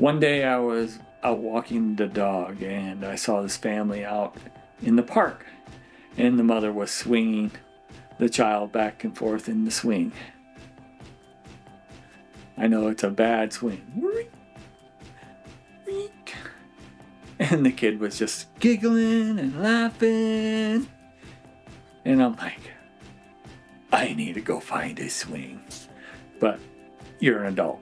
One day I was out walking the dog and I saw this family out in the park, and the mother was swinging the child back and forth in the swing. I know it's a bad swing. And the kid was just giggling and laughing. And I'm like, I need to go find a swing. But you're an adult.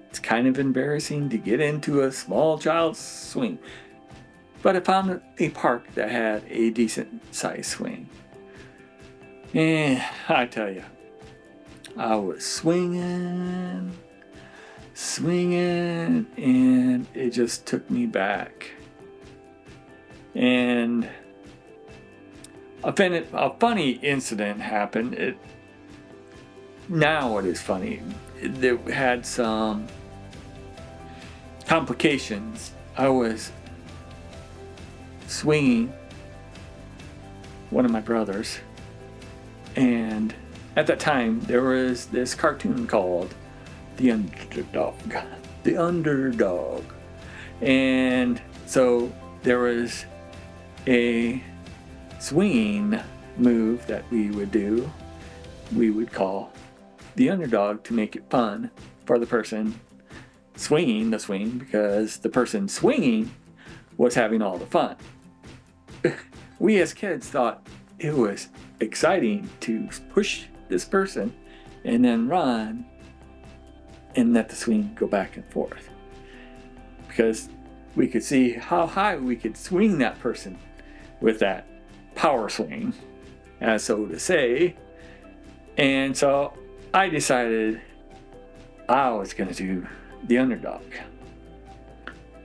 It's kind of embarrassing to get into a small child's swing. But I found a park that had a decent sized swing. And I tell you, I was swinging, and it just took me back. And a funny incident happened. Now it is funny. It had some complications. I was swinging one of my brothers, and at that time there was this cartoon called The Underdog. And so there was a swinging move that we would do. We would call the underdog to make it fun for the person swinging the swing, because the person swinging was having all the fun. We as kids thought it was exciting to push this person and then run and let the swing go back and forth, because we could see how high we could swing that person with that power swing, as so to say. And so I decided I was going to do the underdog.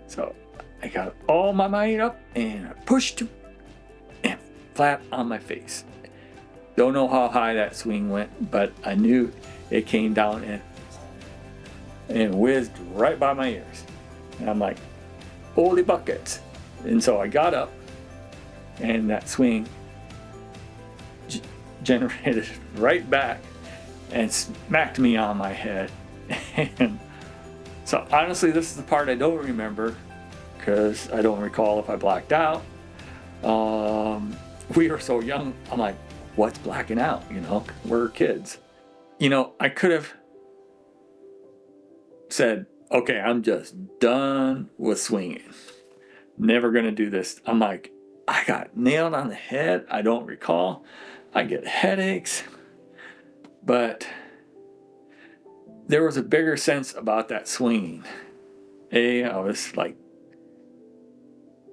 So I got all my might up and I pushed him and flat on my face. Don't know how high that swing went, but I knew it came down and whizzed right by my ears. And I'm like, holy buckets. And so I got up, and that swing generated right back and smacked me on my head. And so honestly, this is the part I don't remember, because I don't recall if I blacked out. We were so young. I'm like, what's blacking out? We're kids. I could have said, okay, I'm just done with swinging. Never gonna do this. I'm like, I got nailed on the head. I don't recall. I get headaches. But there was a bigger sense about that swinging. I was like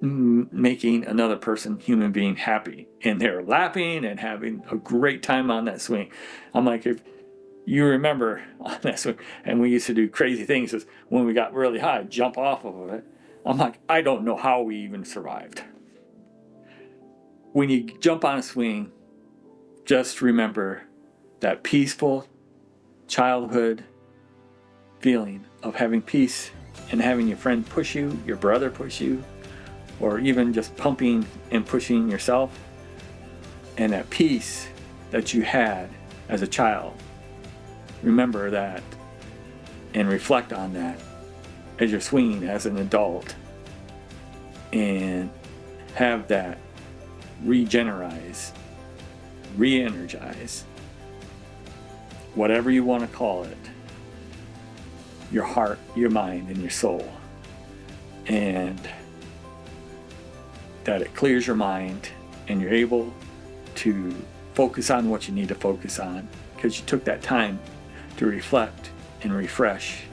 making another person, human being, happy. And they're laughing and having a great time on that swing. I'm like, if you remember on that swing, and we used to do crazy things, is when we got really high, jump off of it. I'm like, I don't know how we even survived. When you jump on a swing, just remember that peaceful childhood feeling of having peace and having your friend push you, your brother push you, or even just pumping and pushing yourself, and that peace that you had as a child. Remember that and reflect on that as you're swinging as an adult, and have that re-energize, whatever you want to call it, your heart, your mind, and your soul. And that it clears your mind and you're able to focus on what you need to focus on, because you took that time to reflect and refresh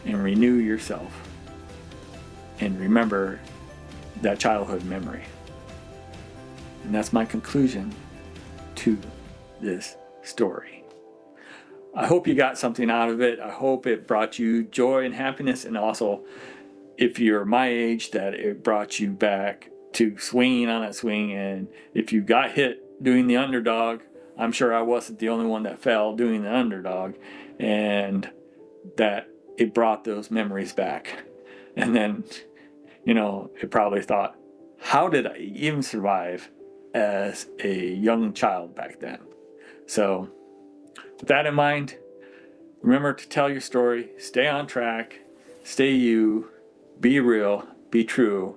and renew yourself and remember that childhood memory. And that's my conclusion to this story. I hope you got something out of it. I hope it brought you joy and happiness, and also, if you're my age, that it brought you back to swinging on that swing. And if you got hit doing the underdog, I'm sure I wasn't the only one that fell doing the underdog, and that it brought those memories back. And then, it probably thought, how did I even survive as a young child back then? So with that in mind, remember to tell your story, stay on track, stay you, be real, be true,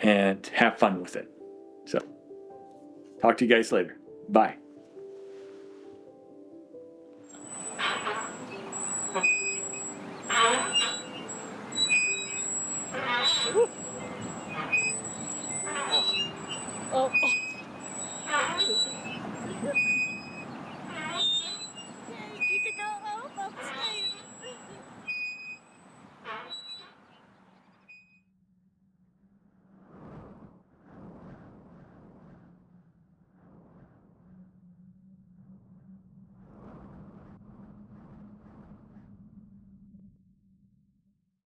and have fun with it. So, talk to you guys later. Bye.